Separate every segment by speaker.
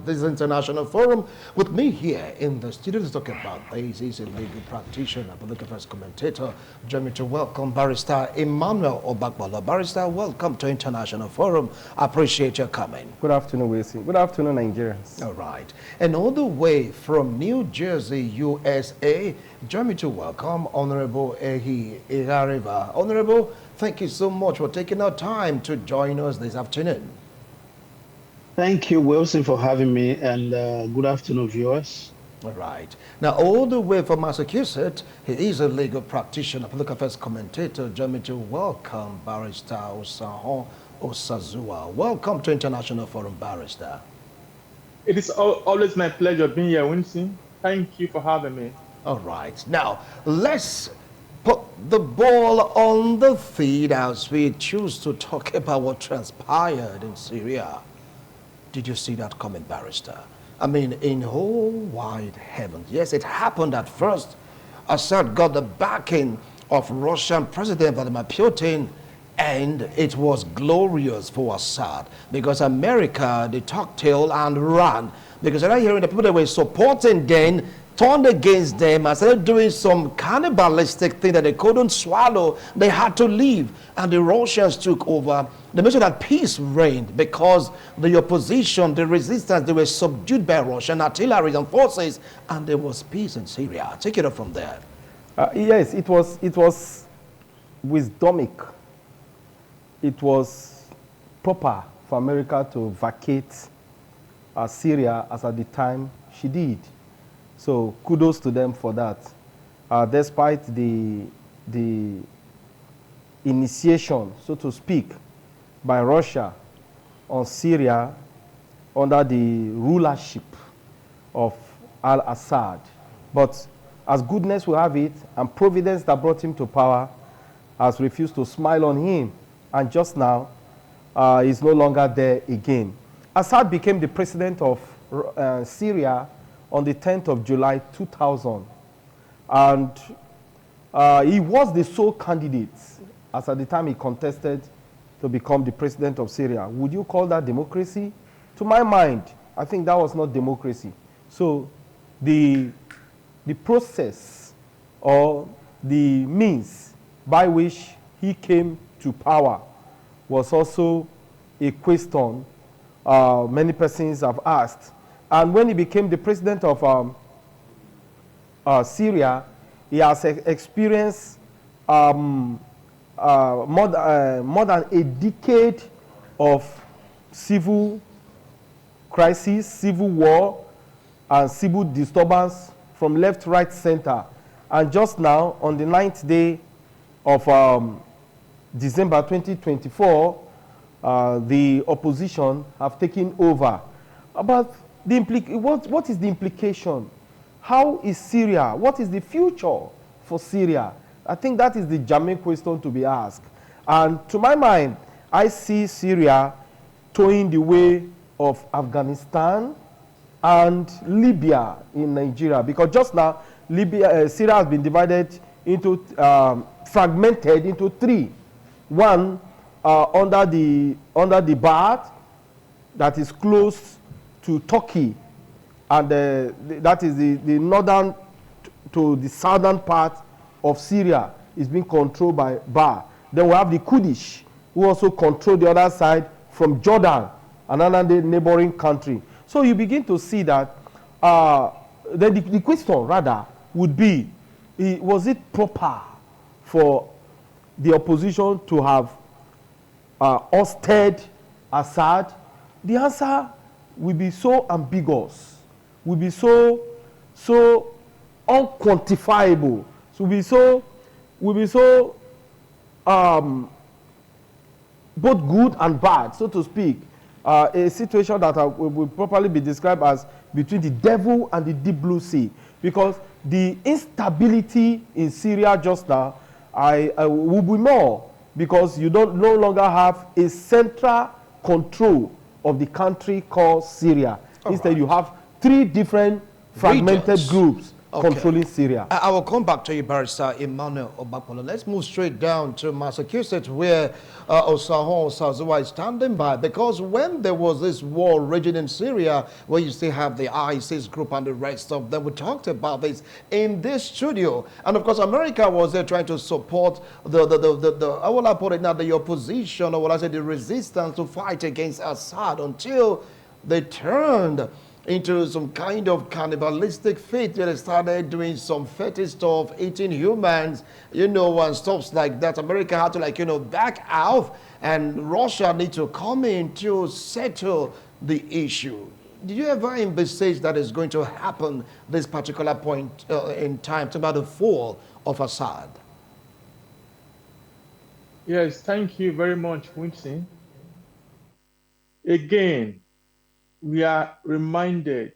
Speaker 1: this international forum. With me here in the studio to talk about this is a legal practitioner, political affairs commentator. Join me to welcome Barrister Emmanuel Obagbalo. Barrister, welcome to International Forum. I appreciate your coming.
Speaker 2: Good afternoon, Wilson. Good afternoon, Nigerians.
Speaker 1: All right. And all the way from New Jersey, USA, join me to welcome Honorable Ehi Igariva. Honorable, thank you so much for taking our time to join us this afternoon.
Speaker 3: Thank you, Wilson, for having me, and good afternoon, viewers.
Speaker 1: All right. Now, all the way from Massachusetts, he is a legal practitioner, political affairs commentator. Join me to welcome Barrister Osahon Osazua. Welcome to International Forum, Barrister.
Speaker 4: It is always my pleasure being here, Winston. Thank you for having me.
Speaker 1: All right. Now, let's put the ball on the field as we choose to talk about what transpired in Syria. Did you see that coming, Barrister? I mean, in whole wide heaven. Yes, it happened at first. Assad got the backing of Russian President Vladimir Putin, and it was glorious for Assad because America, they talked tail and ran. Because they're not hearing the people that were supporting them turned against them and started doing some cannibalistic thing that they couldn't swallow. They had to leave, and the Russians took over. They made sure that peace reigned because the opposition, the resistance, they were subdued by Russian artillery and forces, and there was peace in Syria. Take it up from there.
Speaker 2: Yes, it was wisdomic. It was proper for America to vacate Syria as at the time she did. So kudos to them for that. Despite the initiation, so to speak, by Russia on Syria under the rulership of Al-Assad. But as goodness will have it, and providence that brought him to power has refused to smile on him. And just now, he's no longer there again. Assad became the president of Syria on the 10th of July 2000. And he was the sole candidate as at the time he contested to become the president of Syria. Would you call that democracy? To my mind, I think that was not democracy. So the process or the means by which he came to power was also a question many persons have asked. And when he became the president of Syria, he has experienced more than a decade of civil crisis, civil war, and civil disturbance from left, right, center. And just now, on the 9th day of December 2024, the opposition have taken over. But what is the implication? How is Syria? What is the future for Syria? I think that is the germane question to be asked. And to my mind, I see Syria towing the way of Afghanistan and Libya in Nigeria. Because just now, Syria has been divided into, fragmented into three. One, under the Ba'ath, that is close to Turkey, and that is the northern to the southern part of Syria is being controlled by Ba'ath. Then we have the Kurdish, who also control the other side from Jordan, another neighboring country. So you begin to see that then the question rather would be, was it proper for the opposition to have ousted Assad? The answer will be so ambiguous, will be so unquantifiable, will be so both good and bad, so to speak. A situation that will properly be described as between the devil and the deep blue sea, because the instability in Syria just now will be more, because you no longer have a central control of the country called Syria. Instead, you have three different fragmented groups controlling Syria.
Speaker 1: I will come back to you, Barrister Emmanuel Obapolo. Let's move straight down to Massachusetts, where Osahon Osazuwa is standing by. Because when there was this war raging in Syria, where you still have the ISIS group and the rest of them, we talked about this in this studio. And of course, America was there trying to support how will I put it now, the opposition, or what I say, the resistance to fight against Assad until they turned into some kind of cannibalistic fate where they started doing some fetish stuff, eating humans, and stuff like that. America had to back out, and Russia need to come in to settle the issue. Did you ever envisage that is going to happen this particular point in time, about the fall of Assad?
Speaker 4: Yes, thank you very much, Winston. Again, we are reminded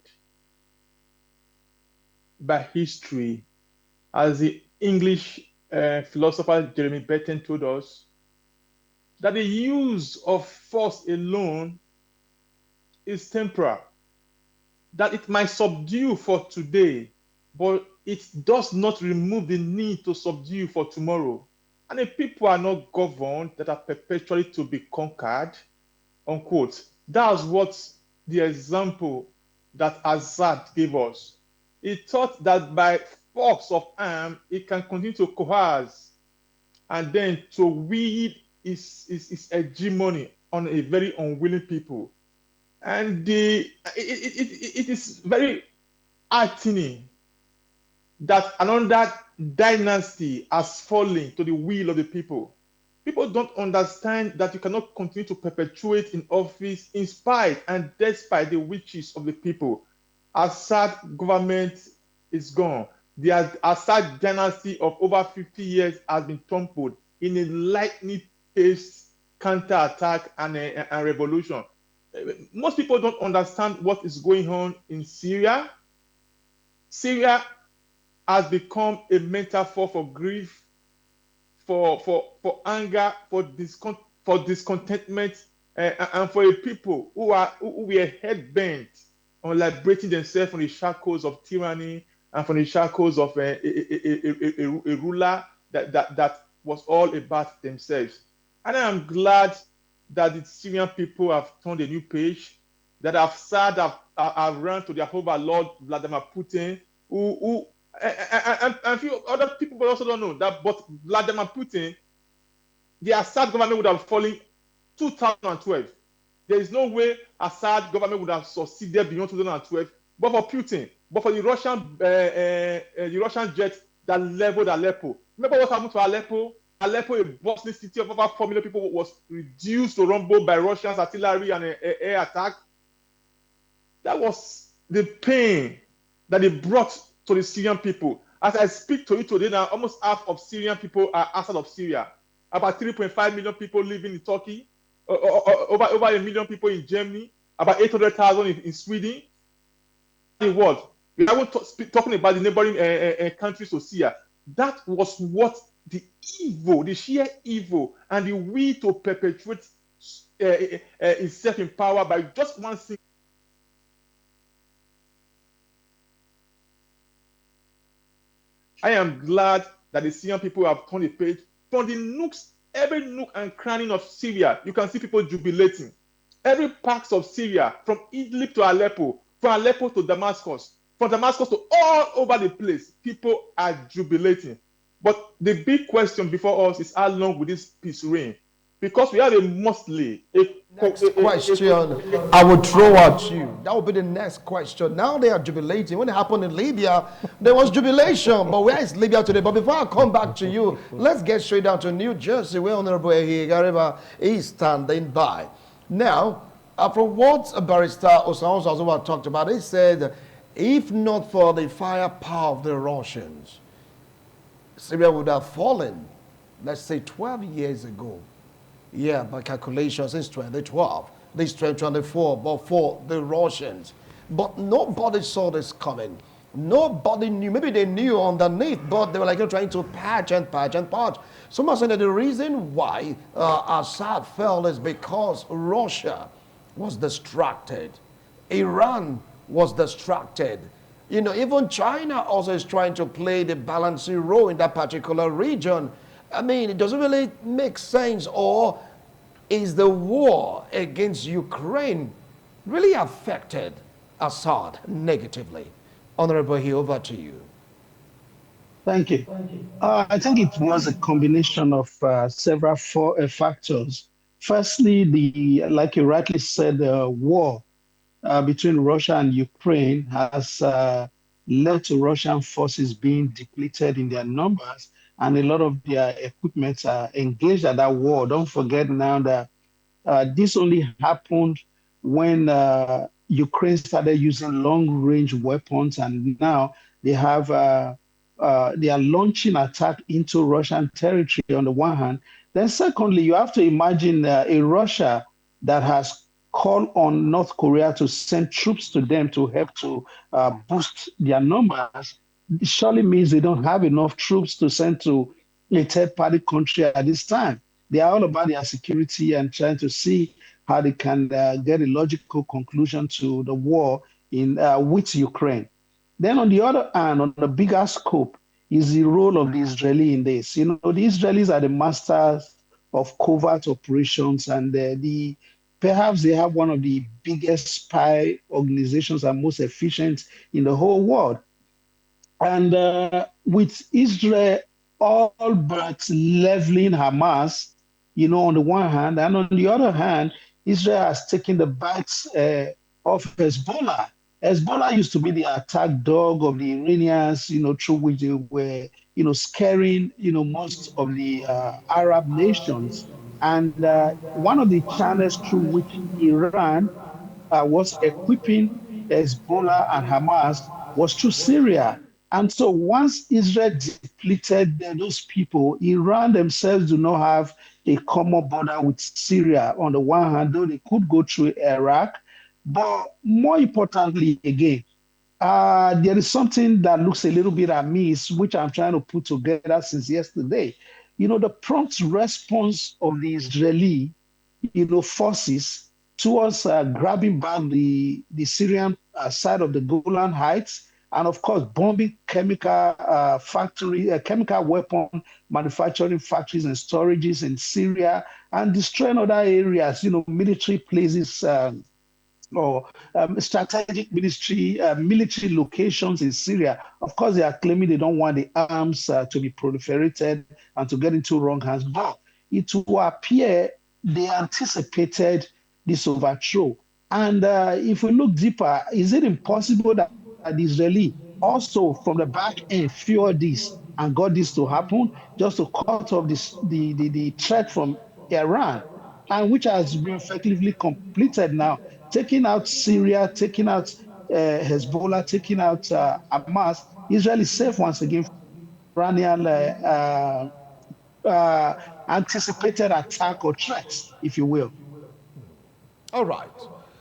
Speaker 4: by history, as the English philosopher Jeremy Bentham told us, that the use of force alone is temporal, that it might subdue for today, but it does not remove the need to subdue for tomorrow. And if people are not governed, that are perpetually to be conquered, unquote. That's what the example that Assad gave us. He thought that by force of arm, he can continue to coerce and then to wield his hegemony on a very unwilling people. And it is very heartening that another dynasty has fallen to the will of the people. People don't understand that you cannot continue to perpetuate in office in spite and despite the wishes of the people. Assad government is gone. The Assad dynasty of over 50 years has been toppled in a lightning-paced counterattack and revolution. Most people don't understand what is going on in Syria. Syria has become a metaphor for grief, for anger, for discontentment, and for a people who were head-bent on liberating themselves from the shackles of tyranny and from the shackles of a ruler that was all about themselves. And I am glad that the Syrian people have turned a new page, that Assad have run to their overlord Vladimir Putin, and a few other people also don't know that, but Vladimir Putin, the Assad government would have fallen 2012. There is no way Assad government would have succeeded beyond 2012, but for Putin, but for the Russian jet that leveled Aleppo. Remember what happened to Aleppo? Aleppo, a bustling city of over 4 million people, was reduced to rumble by Russia's artillery and air attack. That was the pain that it brought to the Syrian people. As I speak to you today now, almost half of Syrian people are outside of Syria. About 3.5 million people living in Turkey, over 1 million people in Germany, about 800,000 in Sweden. The world. We haven't talking about the neighboring countries to Syria. That was what the evil, the sheer evil, and the will to perpetuate itself in power by just one single. I am glad that the Syrian people have turned a page. From the nooks, every nook and cranny of Syria, you can see people jubilating. Every part of Syria, from Idlib to Aleppo, from Aleppo to Damascus, from Damascus to all over the place, people are jubilating. But the big question before us is, how long will this peace reign? Because we have a mostly
Speaker 1: next question I would throw at you. That would be the next question. Now they are jubilating. When it happened in Libya, there was jubilation. But where is Libya today? But before I come back to you, let's get straight down to New Jersey, where Honorable Ehigariba is standing by. Now, from what Barrister Osahon Osazuwa talked about, he said, if not for the firepower of the Russians, Syria would have fallen, let's say, 12 years ago. Yeah, by calculation, since 2012, this 2024, but for the Russians. But nobody saw this coming. Nobody knew. Maybe they knew underneath, but they were trying to patch and patch and patch. Someone said that the reason why Assad fell is because Russia was distracted. Iran was distracted. You know, even China also is trying to play the balancing role in that particular region. I mean, it doesn't really make sense. Or is the war against Ukraine really affected Assad negatively? Honorable Hill, over to you.
Speaker 3: Thank you. I think it was a combination of several factors. Firstly, like you rightly said, the war between Russia and Ukraine has led to Russian forces being depleted in their numbers, and a lot of their equipment are engaged at that war. Don't forget now that this only happened when Ukraine started using long-range weapons, and now they have they are launching attack into Russian territory on the one hand. Then, secondly, you have to imagine a Russia that has called on North Korea to send troops to them to help to boost their numbers. It surely means they don't have enough troops to send to a third-party country at this time. They are all about their security and trying to see how they can get a logical conclusion to the war in with Ukraine. Then on the other hand, on the bigger scope, is the role of the Israeli in this. You know, the Israelis are the masters of covert operations, and perhaps they have one of the biggest spy organizations and most efficient in the whole world. And with Israel all but leveling Hamas, you know, on the one hand, and on the other hand, Israel has taken the backs of Hezbollah. Hezbollah used to be the attack dog of the Iranians, you know, through which they were, you know, scaring, you know, most of the Arab nations. And one of the channels through which Iran was equipping Hezbollah and Hamas was through Syria. And so once Israel depleted those people, Iran themselves do not have a common border with Syria on the one hand, though they could go through Iraq. But more importantly, again, there is something that looks a little bit amiss, which I'm trying to put together since yesterday. You know, the prompt response of the Israeli, you know, forces towards grabbing back the Syrian side of the Golan Heights, and of course, bombing chemical chemical weapon manufacturing factories and storages in Syria, and destroying other areas, you know, military places or strategic military locations in Syria. Of course, they are claiming they don't want the arms to be proliferated and to get into wrong hands, but it will appear they anticipated this overthrow. And if we look deeper, is it impossible that the Israeli also from the back end fueled this and got this to happen just to cut off the threat from Iran, and which has been effectively completed now, taking out Syria, taking out Hezbollah, taking out Hamas. Israel is safe once again from Iranian anticipated attack or threats, if you will.
Speaker 1: All right.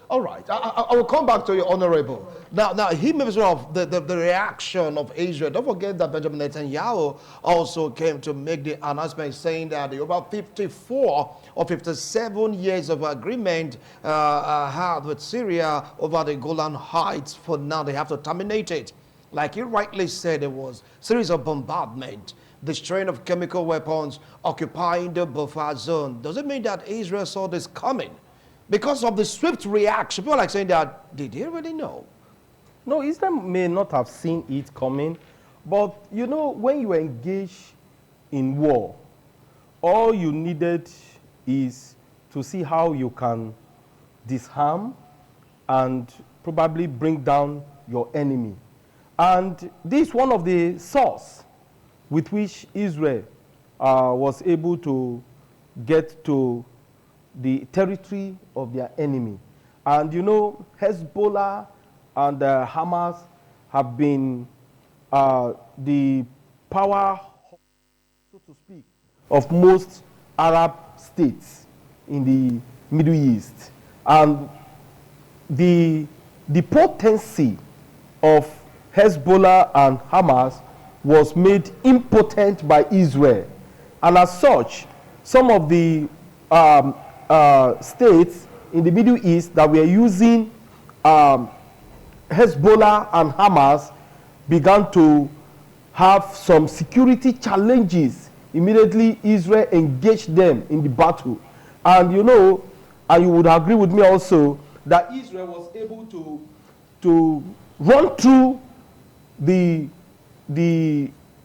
Speaker 1: All right. I will come back to you, Honorable. Now he makes of the reaction of Israel. Don't forget that Benjamin Netanyahu also came to make the announcement saying that the over 54 or 57 years of agreement had with Syria over the Golan Heights, for now they have to terminate it. Like you rightly said, there was a series of bombardment, destroying of chemical weapons, occupying the buffer zone. Does it mean that Israel saw this coming? Because of the swift reaction, people are like saying that, did they really know?
Speaker 2: No, Israel may not have seen it coming, but you know, when you engage in war, all you needed is to see how you can disarm and probably bring down your enemy. And this is one of the sources with which Israel was able to get to the territory of their enemy. And you know, Hezbollah and Hamas have been the power, so to speak, of most Arab states in the Middle East. And the potency of Hezbollah and Hamas was made impotent by Israel. And as such, some of the states in the Middle East that were using Hezbollah and Hamas began to have some security challenges, immediately Israel engaged them in the battle. And you know, and you would agree with me also, that Israel was able to run through the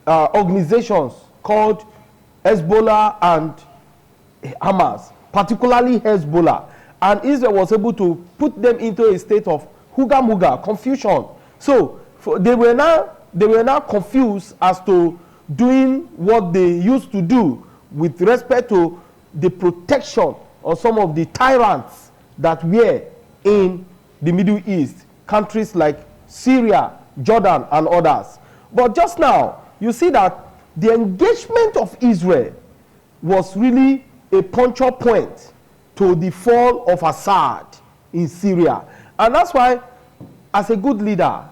Speaker 2: organizations called Hezbollah and Hamas, particularly Hezbollah, and Israel was able to put them into a state of huga-muga, confusion. So they were now confused as to doing what they used to do with respect to the protection of some of the tyrants that were in the Middle East, countries like Syria, Jordan, and others. But just now, you see that the engagement of Israel was really a puncture point to the fall of Assad in Syria. And that's why, as a good leader,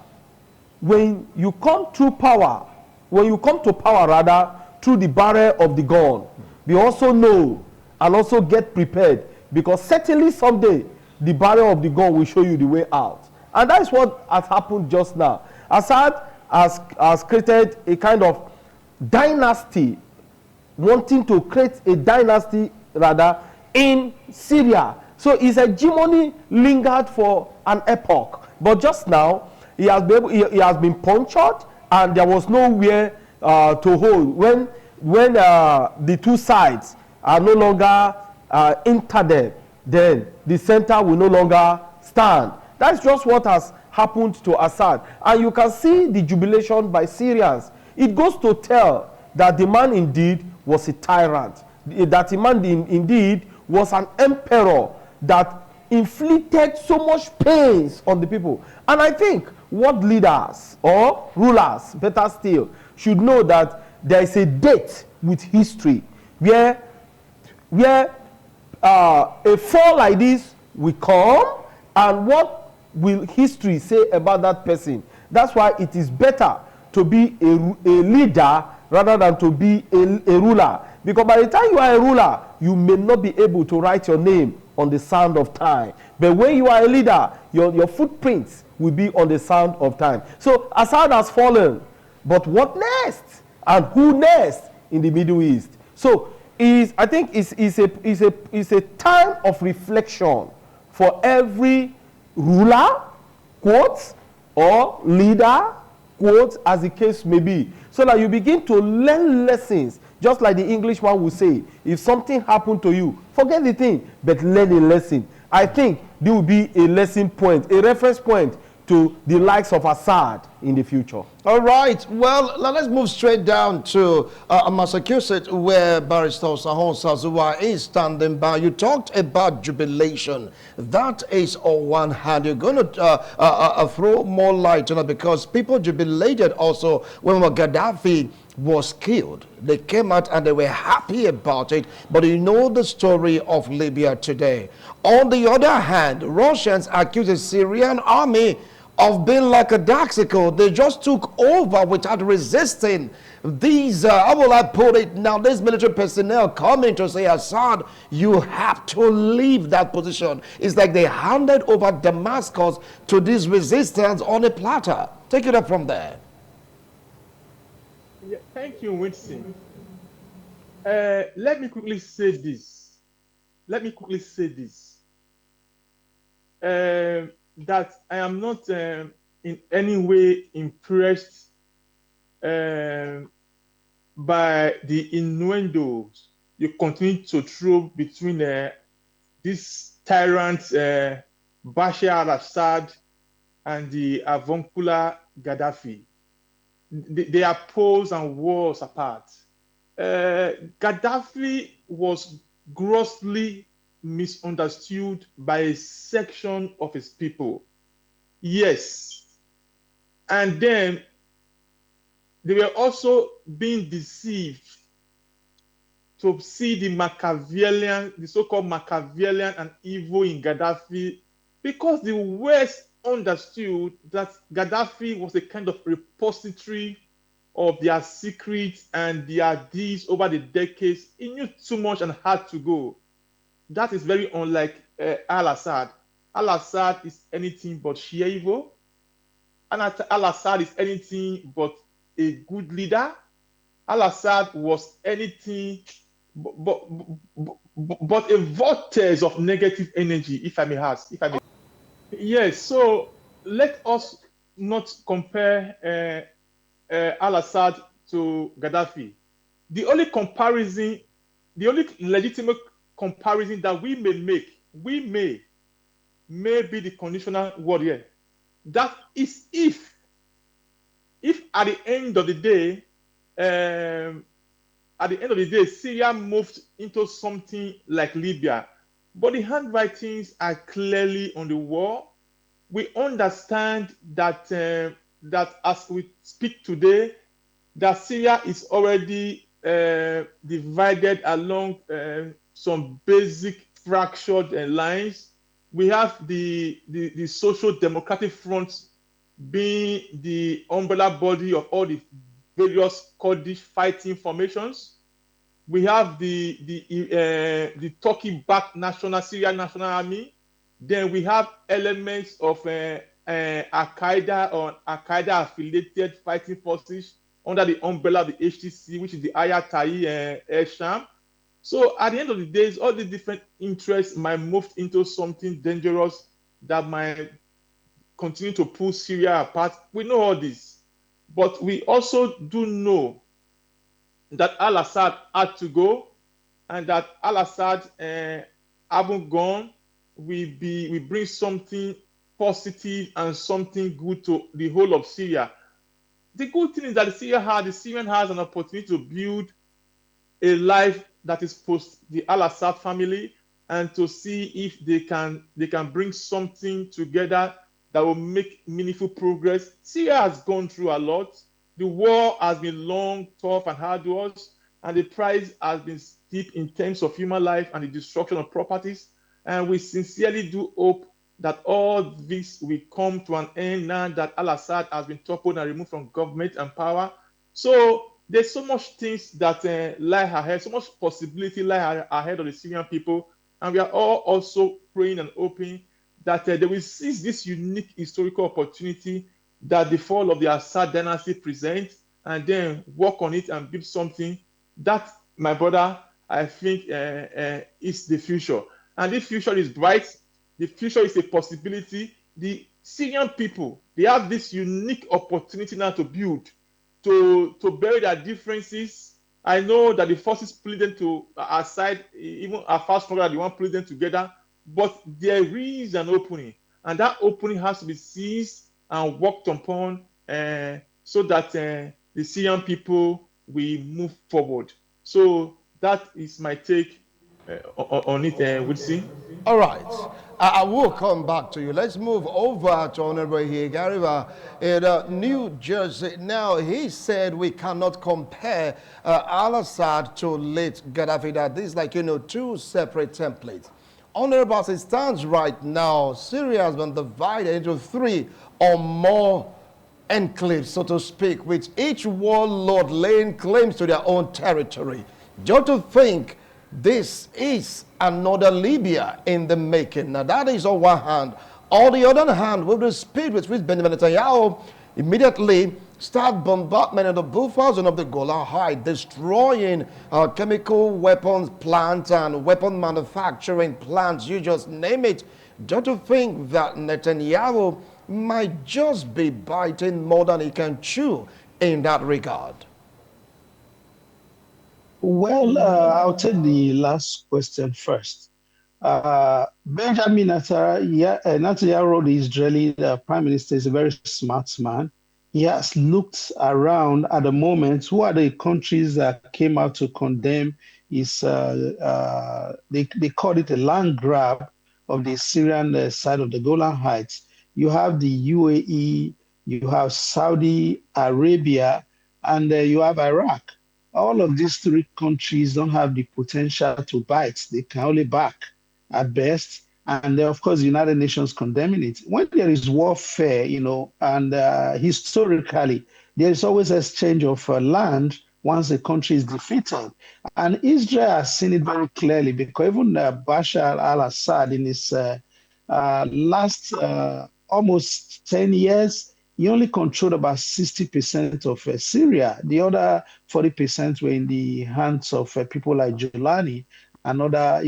Speaker 2: when you come to power rather, through the barrel of the gun, we also know and also get prepared, because certainly someday the barrel of the gun will show you the way out. And that is what has happened just now. Assad has created a kind of dynasty, wanting to create a dynasty rather in Syria. So his hegemony lingered for an epoch, but just now he has been punctured, and there was nowhere to hold when the two sides are no longer interdead. Then the center will no longer stand. That's just what has happened to Assad, and you can see the jubilation by Syrians. It goes to tell that the man indeed was a tyrant, that the man indeed was an emperor that inflicted so much pains on the people. And I think what leaders or rulers, better still, should know that there is a date with history where a fall like this will come, and what will history say about that person? That's why it is better to be a leader rather than to be a ruler. Because by the time you are a ruler, you may not be able to write your name on the sand of time. But when you are a leader, your footprints will be on the sand of time. So Assad has fallen. But what next? And who next in the Middle East? So I think it's a time of reflection for every ruler, quote, or leader, quote, as the case may be, so that you begin to learn lessons. Just like the English one will say, if something happened to you, forget the thing, but learn a lesson. I think there will be a lesson point, a reference point to the likes of Assad in the future.
Speaker 1: All right. Well, now let's move straight down to Massachusetts, where Barrister Sahon Sazua is standing by. You talked about jubilation. That is on one hand. You're going to throw more light on it, because people jubilated also when Gaddafi was killed. They came out and they were happy about it. But you know the story of Libya today. On the other hand, Russians accuse the Syrian army of being like a Daxico. They just took over without resisting. These, how will I put it now, these military personnel coming to say, Assad, you have to leave that position. It's like they handed over Damascus to this resistance on a platter. Take it up from there.
Speaker 4: Yeah, thank you, Winston. Let me quickly say this. That I am not in any way impressed by the innuendos you continue to throw between this tyrant Bashar al-Assad and the avuncular Gaddafi. They are poles and walls apart. Gaddafi was grossly misunderstood by a section of his people. Yes. And then they were also being deceived to see the so-called Machiavellian and evil in Gaddafi, because the West understood that Gaddafi was a kind of repository of their secrets and their deeds over the decades. He knew too much and had to go. That is very unlike Al-Assad. Al-Assad is anything but sheer evil. Al-Assad is anything but a good leader. Al-Assad was anything but a vortex of negative energy, if I may ask. If I may. Yes, so let us not compare Al-Assad to Gaddafi. The only comparison, the only legitimate comparison that we may make, may be the conditional word here. That is if at the end of the day, Syria moved into something like Libya, but the handwritings are clearly on the wall. We understand that that as we speak today, that Syria is already divided along some basic fractured lines. We have the social democratic front being the umbrella body of all the various Kurdish fighting formations. We have the Turkey-backed Syrian National Army. Then we have elements of Al-Qaeda or Al-Qaeda affiliated fighting forces under the umbrella of the HTC, which is the Ayat Tahrir Sham. So at the end of the day, all the different interests might move into something dangerous that might continue to pull Syria apart. We know all this. But we also do know that Al-Assad had to go, and that Al-Assad haven't gone, we bring something positive and something good to the whole of Syria. The good thing is that the Syrian has an opportunity to build a life that is post the Al-Assad family, and to see if they can bring something together that will make meaningful progress. Syria has gone through a lot. The war has been long, tough, and arduous, and the price has been steep in terms of human life and the destruction of properties. And we sincerely do hope that all this will come to an end now that Al-Assad has been toppled and removed from government and power. So there's so much things that lie ahead, so much possibility lie ahead of the Syrian people, and we are all also praying and hoping that they will seize this unique historical opportunity that the fall of the Assad dynasty presents, and then work on it and build something that, my brother, I think is the future. And the future is bright. The future is a possibility. The Syrian people, they have this unique opportunity now to build, to bury their differences. I know that the forces pull them to aside, even a fast stronger, they want to pull them together. But there is an opening, and that opening has to be seized and worked upon so that the Syrian people will move forward. So that is my take on it, Wilson.
Speaker 1: All right. I will come back to you. Let's move over to Honorable Higariba in New Jersey. Now, he said we cannot compare Al-Assad to late Gaddafi. That these like, two separate templates. Honorable, as it stands right now, Syria has been divided into 3 or more enclaves, so to speak, with each warlord laying claims to their own territory. Don't you think this is another Libya in the making? Now, that is on one hand. On the other hand, with the speed with which Benjamin Netanyahu immediately start bombardment of the buffers and of the Golan Heights, destroying chemical weapons plants and weapon manufacturing plants, you just name it. Don't you think that Netanyahu might just be biting more than he can chew in that regard?
Speaker 3: Well, I'll take the last question first. Benjamin Netanyahu, the Israeli prime minister, is a very smart man. He has looked around at the moment. Who are the countries that came out to condemn his, they called it a land grab of the Syrian side of the Golan Heights. You have the UAE, you have Saudi Arabia, and you have Iraq. All of these 3 countries don't have the potential to bite. They can only back at best. And then, of course, the United Nations condemning it. When there is warfare, and historically, there is always exchange of land once a country is defeated. And Israel has seen it very clearly, because even Bashar al-Assad in his last almost 10 years, he only controlled about 60% of Syria. The other 40% were in the hands of people like Jolani and other,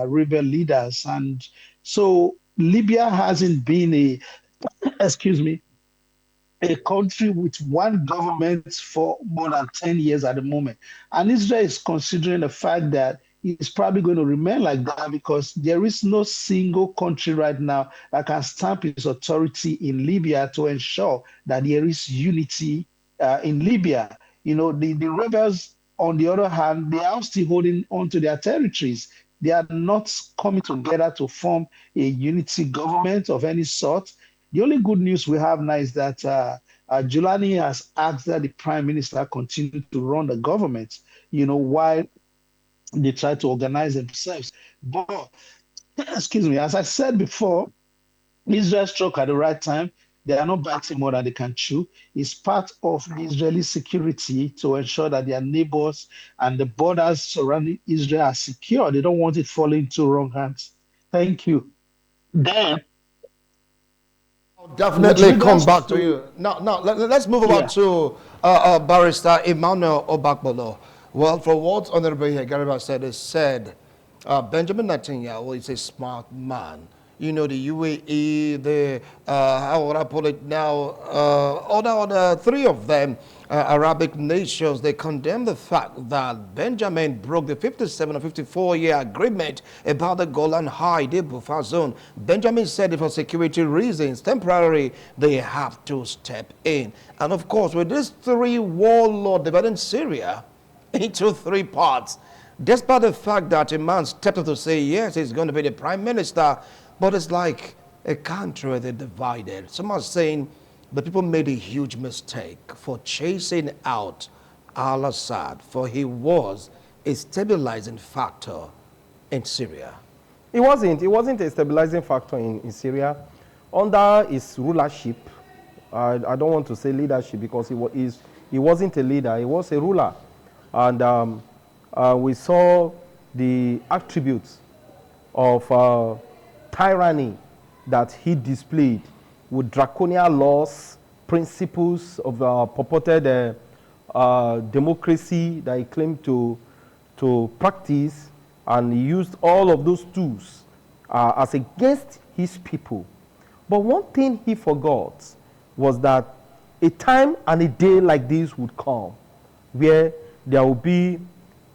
Speaker 3: rebel leaders. And so Libya hasn't been excuse me, a country with one government for more than 10 years at the moment. And Israel is considering the fact that it's probably going to remain like that because there is no single country right now that can stamp its authority in Libya to ensure that there is unity in Libya. The rebels, on the other hand, they are still holding on to their territories. They are not coming together to form a unity government of any sort. The only good news we have now is that Julani has asked that the prime minister continue to run the government, while they try to organize themselves. But, excuse me, as I said before, Israel struck at the right time. They are not biting more than they can chew. It's part of the Israeli security to ensure that their neighbors and the borders surrounding Israel are secure. They don't want it falling into wrong hands. Thank you. Then,
Speaker 1: I'll
Speaker 3: with
Speaker 1: definitely come
Speaker 3: regards
Speaker 1: back to
Speaker 3: to,
Speaker 1: you. Now, let's move over
Speaker 3: yeah.
Speaker 1: to Barrister Emmanuel Obakbolo. Well, for what Honorable Gariba said, is said Benjamin Netanyahu is a smart man. The UAE, how would I put it now, other three of them, Arabic nations, they condemn the fact that Benjamin broke the 57 or 54-year agreement about the Golan High, the buffer zone. Benjamin said it for security reasons, temporarily, they have to step in. And of course, with these three warlords dividing Syria into three parts, despite the fact that a man stepped up to say, yes, he's going to be the prime minister, but it's like a country that divided. Some are saying the people made a huge mistake for chasing out Al-Assad, for he was a stabilizing factor in Syria.
Speaker 2: It wasn't a stabilizing factor in Syria. Under his rulership, I don't want to say leadership because he wasn't a leader, he was a ruler. And we saw the attributes of tyranny that he displayed with draconian laws, principles of purported democracy that he claimed to practice, and he used all of those tools as against his people. But one thing he forgot was that a time and a day like this would come where there will be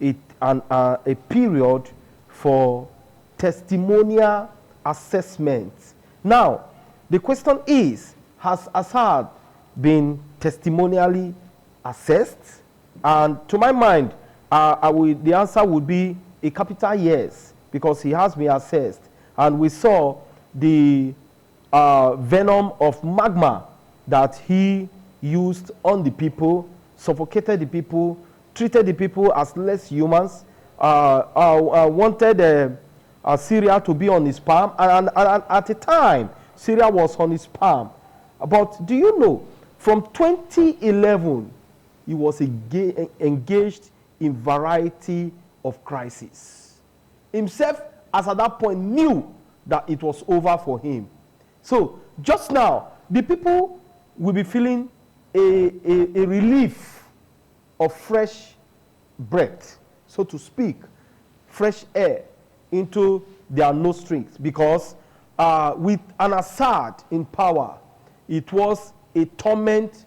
Speaker 2: a period for testimonial assessment. Now, the question is, has Assad been testimonially assessed? And to my mind, the answer would be a capital yes, because he has been assessed. And we saw the venom of magma that he used on the people, suffocated the people, treated the people as less humans, wanted Syria to be on his palm, and at the time, Syria was on his palm. But do you know, from 2011, he was engaged in variety of crises. Himself, as at that point, knew that it was over for him. So, just now, the people will be feeling a relief of fresh breath, so to speak, fresh air into their nostrils, because with an Assad in power, it was a torment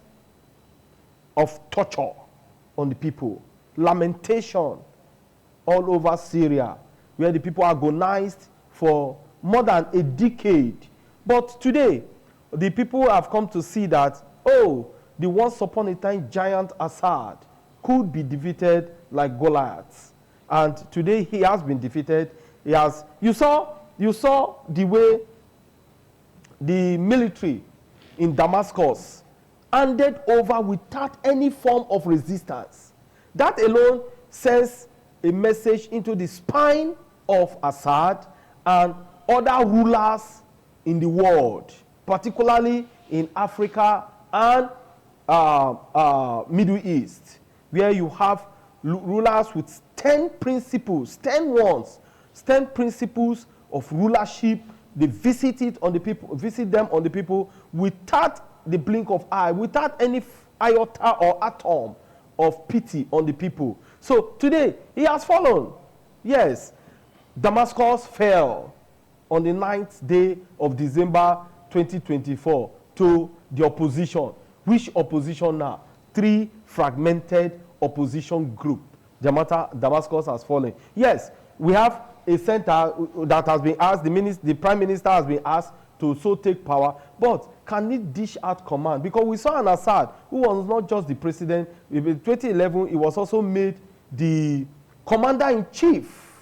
Speaker 2: of torture on the people, lamentation all over Syria, where the people agonized for more than a decade. But today, the people have come to see that, oh, the once upon a time giant Assad could be defeated like Goliath. And today he has been defeated. You saw the way the military in Damascus handed over without any form of resistance. That alone sends a message into the spine of Assad and other rulers in the world, particularly in Africa and Middle East, where you have rulers with 10 principles, 10 principles of rulership. They visit them on the people without the blink of eye, without any iota or atom of pity on the people. So today, he has fallen. Yes, Damascus fell on the 9th day of December 2024 to the opposition. Which opposition now? 3 fragmented opposition group. Damascus has fallen. Yes, we have a center that has been asked, the prime minister has been asked to so take power, but can it dish out command? Because we saw Al-Assad, who was not just the president. In 2011, he was also made the commander-in-chief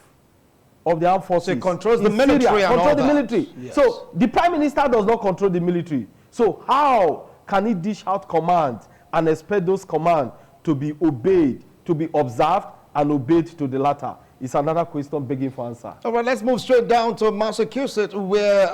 Speaker 2: of the armed forces.
Speaker 1: So he controls the military
Speaker 2: Syria,
Speaker 1: and all
Speaker 2: the
Speaker 1: that.
Speaker 2: military.
Speaker 1: Yes.
Speaker 2: So the prime minister does not control the military. So how can he dish out command and expect those commands to be obeyed, to be observed and obeyed to the latter? It's another question begging for answer.
Speaker 1: All right, let's move straight down to Massachusetts, where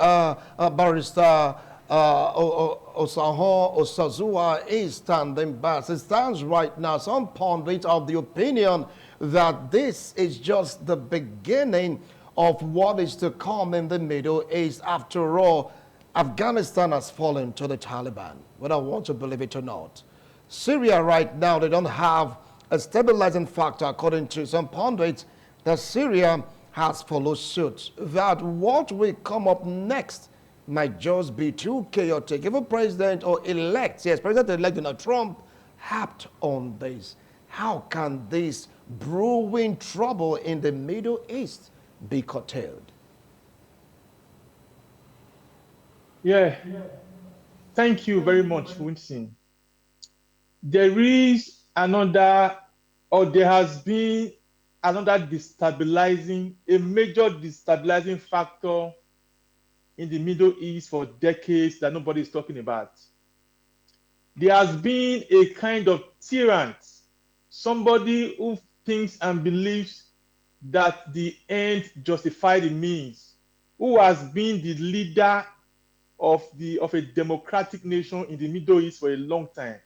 Speaker 1: Barrister Osaho Osazua is standing back. It stands right now. Some pundits of the opinion that this is just the beginning of what is to come in the Middle East. After all, Afghanistan has fallen to the Taliban, whether I want to believe it or not. Syria right now, they don't have a stabilizing factor, according to some pundits, that Syria has followed suit. That what will come up next might just be too chaotic. If a president or elect, yes, President-elect Donald Trump harped on this, how can this brewing trouble in the Middle East be curtailed?
Speaker 4: Yeah. Thank you very much, Winston. There is another, or there has been another a major destabilizing factor in the Middle East for decades that nobody is talking about. There has been a kind of tyrant, somebody who thinks and believes that the end justifies the means, who has been the leader of a democratic nation in the Middle East for a long time.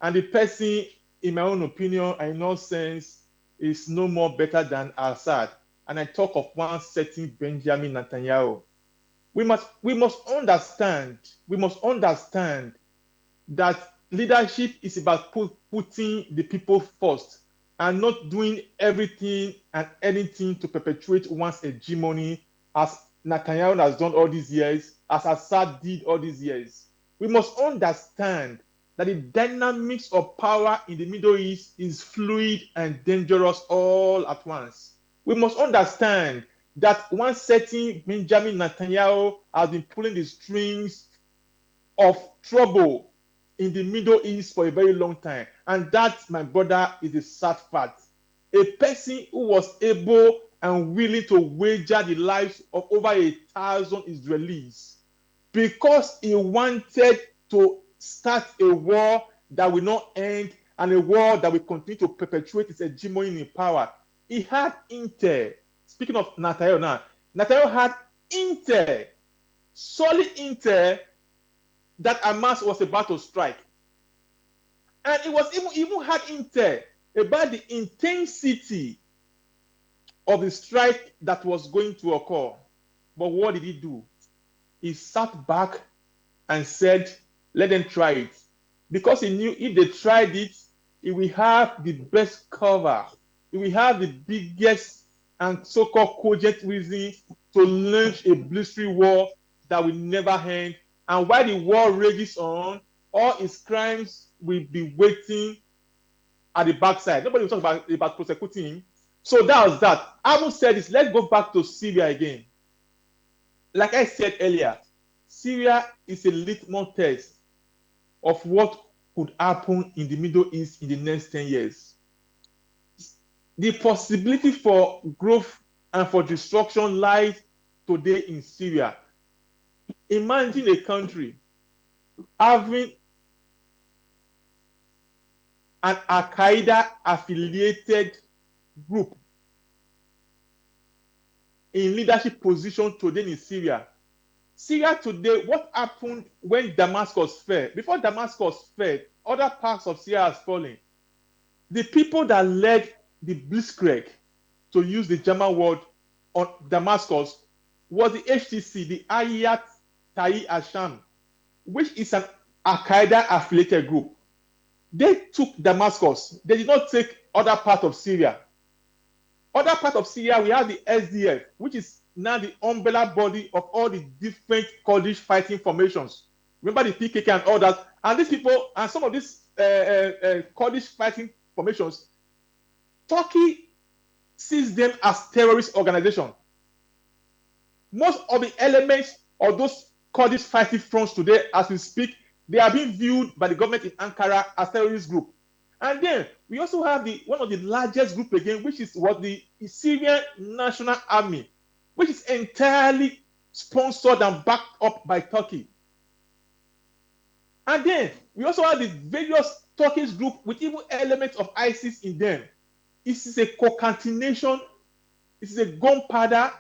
Speaker 4: And the person, in my own opinion and in all sense, is no more better than Al-Assad. And I talk of one certain Benjamin Netanyahu. We must understand that leadership is about putting the people first and not doing everything and anything to perpetuate one's hegemony, as Netanyahu has done all these years, as Assad did all these years. We must understand that the dynamics of power in the Middle East is fluid and dangerous all at once. We must understand that one certain Benjamin Netanyahu has been pulling the strings of trouble in the Middle East for a very long time. And that, my brother, is a sad fact. A person who was able and willing to wager the lives of over 1,000 Israelis because he wanted to start a war that will not end and a war that will continue to perpetuate its hegemony in power. He had intel. Speaking of Netanyahu now, Netanyahu had intel, solid intel, that Hamas was about to strike. And it was even had intel about the intensity of the strike that was going to occur. But what did he do? He sat back and said, let them try it. Because he knew if they tried it, he will have the best cover. He will have the biggest and so-called cogent reason to launch a blistering war that will never end. And while the war rages on, all his crimes will be waiting at the backside. Nobody will talk about prosecuting him. So that was that. Having said this, let's go back to Syria again. Like I said earlier, Syria is a litmus test of what could happen in the Middle East in the next 10 years. The possibility for growth and for destruction lies today in Syria. Imagine a country having an Al-Qaeda affiliated group in leadership position today in Syria. Syria today, what happened when Damascus fell? Before Damascus fell, other parts of Syria has fallen. The people that led the Blitzkrieg, to use the German word, on Damascus was the HTC, the Hayat Tahrir al-Sham, which is an Al Qaeda affiliated group. They took Damascus. They did not take other part of Syria. Other part of Syria, we have the SDF, which is now the umbrella body of all the different Kurdish fighting formations. Remember the PKK and all that. And these people, and some of these Kurdish fighting formations, Turkey sees them as terrorist organization. Most of the elements of those Kurdish fighting fronts today, as we speak, they are being viewed by the government in Ankara as terrorist group. And then we also have the one of the largest group again, which is what the Syrian National Army, which is entirely sponsored and backed up by Turkey. And then we also have the various Turkish group with even elements of ISIS in them. This is a concatenation, this is a gunpowder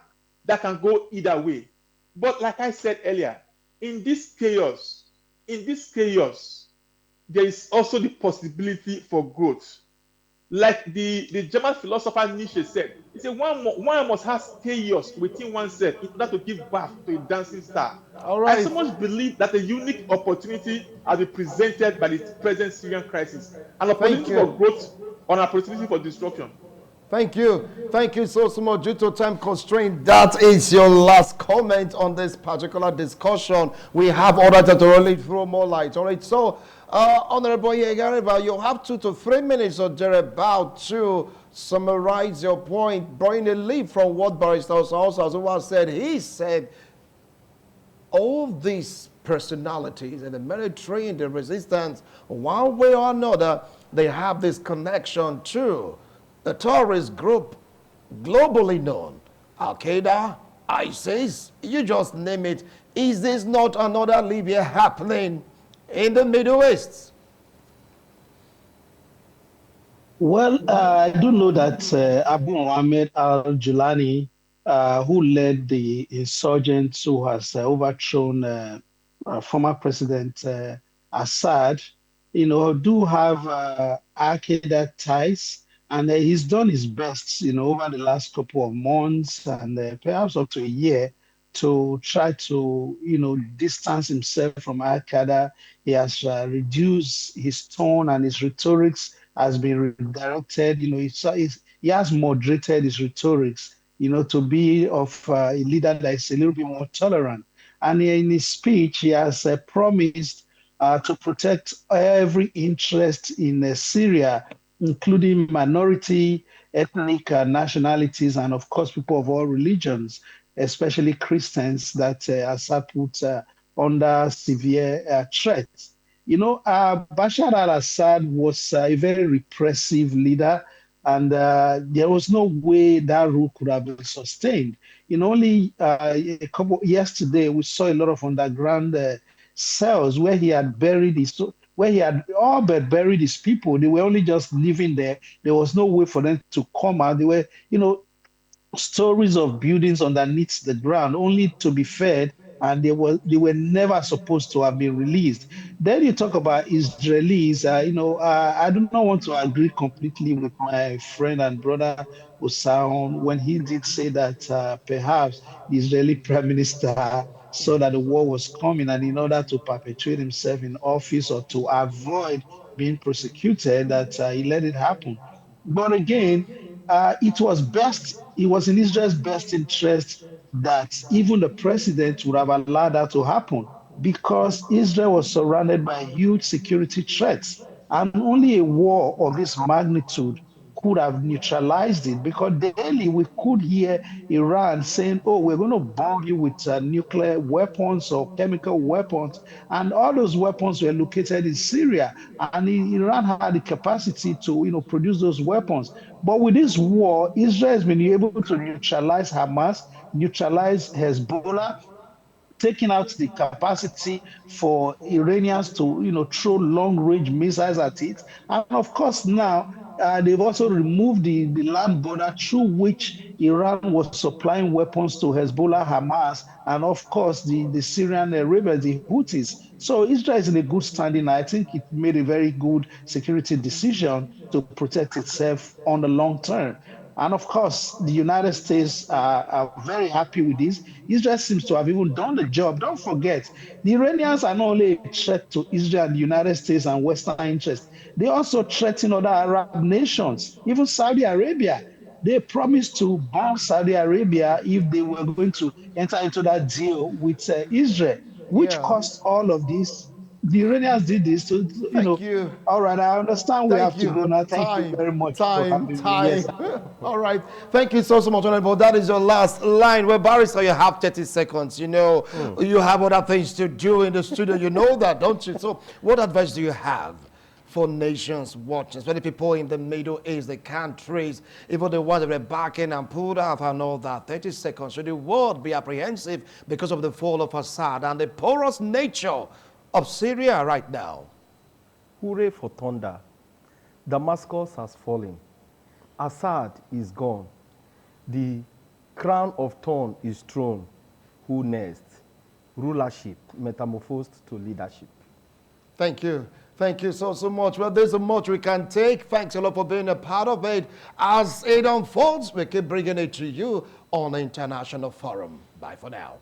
Speaker 4: that can go either way. But like I said earlier, in this chaos, there is also the possibility for growth. Like the German philosopher Nietzsche said, he said one must have chaos within oneself in order to give birth to a dancing star.
Speaker 2: All
Speaker 4: I
Speaker 2: right.
Speaker 4: so much believe that a unique opportunity has been presented by the present Syrian crisis, an
Speaker 2: Thank
Speaker 4: opportunity
Speaker 2: you.
Speaker 4: for growth or an opportunity for destruction.
Speaker 2: Thank you. Thank you so much. Due to time constraint, that is your last comment on this particular discussion. We have others that really throw more light. All right. So, Honorable Yegareva, you have 2 to 3 minutes or thereabout to summarize your point, drawing a leap from what Barrister Osazuma said. He said all these personalities in the military and the resistance, one way or another, they have this connection to the terrorist group globally known, Al-Qaeda, ISIS, you just name it. Is this not another Libya happening in the Middle East?
Speaker 3: Well, I do know that Abu Mohammed al-Julani, who led the insurgents who has overthrown former President Assad, do have Al-Qaeda ties, and he's done his best, over the last couple of months and perhaps up to a year to try to, distance himself from Al-Qaeda. He has reduced his tone and his rhetorics has been redirected. He has moderated his rhetorics, to be of a leader that is a little bit more tolerant. And in his speech, he has promised to protect every interest in Syria, including minority, ethnic nationalities, and of course, people of all religions, especially Christians that Assad put under severe threat. Bashar al-Assad was a very repressive leader, and there was no way that rule could have been sustained. Only a couple yesterday, we saw a lot of underground cells where he had where he had all but buried his people. They were only just living there. There was no way for them to come out. They were, stories of buildings underneath the ground only to be fed, and they were never supposed to have been released. Then you talk about Israelis. I do not want to agree completely with my friend and brother Osaon when he did say that perhaps the Israeli prime minister saw that the war was coming, and in order to perpetuate himself in office or to avoid being prosecuted, that he let it happen. But again, it was in Israel's best interest that even the president would have allowed that to happen because Israel was surrounded by huge security threats. And only a war of this magnitude could have neutralized it because daily we could hear Iran saying, oh, we're going to bomb you with nuclear weapons or chemical weapons. And all those weapons were located in Syria. And Iran had the capacity to, produce those weapons. But with this war, Israel has been able to neutralize Hamas, neutralize Hezbollah, taking out the capacity for Iranians to, throw long-range missiles at it. And of course, now they've also removed the land border through which Iran was supplying weapons to Hezbollah, Hamas, and of course, the Syrian rebels, the Houthis. So Israel is in a good standing. I think it made a very good security decision to protect itself on the long term. And of course, the United States are very happy with this. Israel seems to have even done the job. Don't forget, the Iranians are not only a threat to Israel and the United States and Western interests, they also threaten other Arab nations, even Saudi Arabia. They promised to bomb Saudi Arabia if they were going to enter into that deal with Israel, which
Speaker 1: Yeah.
Speaker 3: caused all of this. The Iranians did this
Speaker 1: Thank you.
Speaker 3: all right, I understand we
Speaker 1: Thank
Speaker 3: have to
Speaker 1: you.
Speaker 3: go now. Thank you
Speaker 1: Time,
Speaker 3: very much for
Speaker 1: time,
Speaker 3: having me.
Speaker 1: time.
Speaker 3: Yes.
Speaker 1: All right. Thank you so much, Honorable. That is your last line. Well, Barrister, you have 30 seconds. You know, you have other things to do in the studio. You know that, don't you? So what advice do you have for nations watching, especially people in the Middle East, the countries, even the ones that were backing and pulled out and all that? 30 seconds. Should the world be apprehensive because of the fall of Assad and the porous nature of Syria right now?
Speaker 2: Hooray for thunder. Damascus has fallen. Assad is gone. The crown of thorn is thrown. Who next? Rulership metamorphosed to leadership.
Speaker 1: Thank you. Thank you so much. Well, there's so much we can take. Thanks a lot for being a part of it. As it unfolds, we keep bringing it to you on the International Forum. Bye for now.